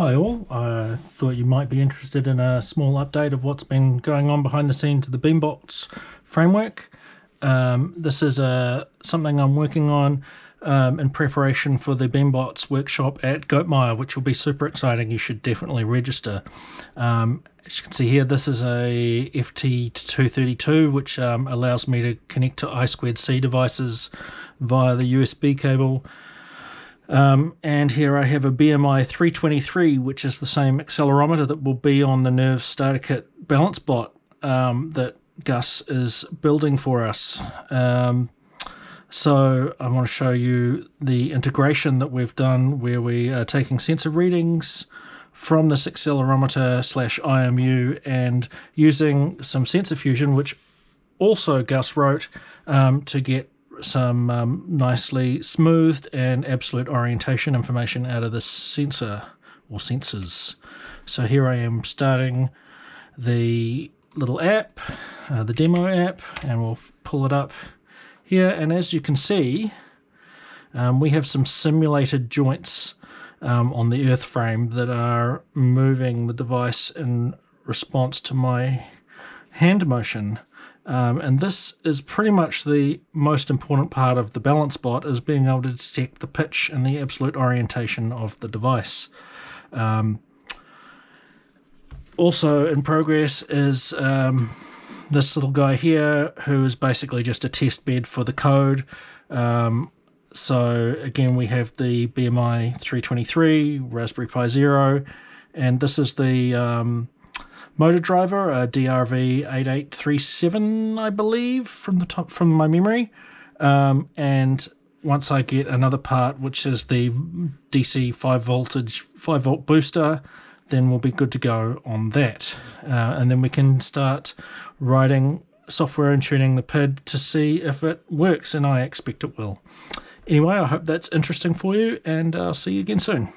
Hi all, I thought you might be interested in a small update of what's been going on behind the scenes of the Beambox framework. This is something I'm working on in preparation for the Beambox workshop at Goatmire, which will be super exciting. You should definitely register. As you can see here, this is a FT232, which allows me to connect to I2C devices via the USB cable. And here I have a BMI 323, which is the same accelerometer that will be on the Nerve starter kit balance bot that Gus is building for us. So I want to show you the integration that we've done where we are taking sensor readings from this accelerometer/IMU and using some sensor fusion, which also Gus wrote, to get some nicely smoothed and absolute orientation information out of this sensor or sensors. So here I am starting the little app, the demo app, and we'll pull it up here. And as you can see, we have some simulated joints on the earth frame that are moving the device in response to my hand motion. And this is pretty much the most important part of the balance bot, is being able to detect the pitch and the absolute orientation of the device. Also in progress is this little guy here, who is basically just a test bed for the code. So again, we have the BMI 323, Raspberry Pi Zero, and this is the motor driver, a DRV8837, I believe, from my memory. And once I get another part, which is the DC 5 volt booster, then we'll be good to go on that. And then we can start writing software and tuning the PID to see if it works, and I expect it will. Anyway, I hope that's interesting for you, and I'll see you again soon.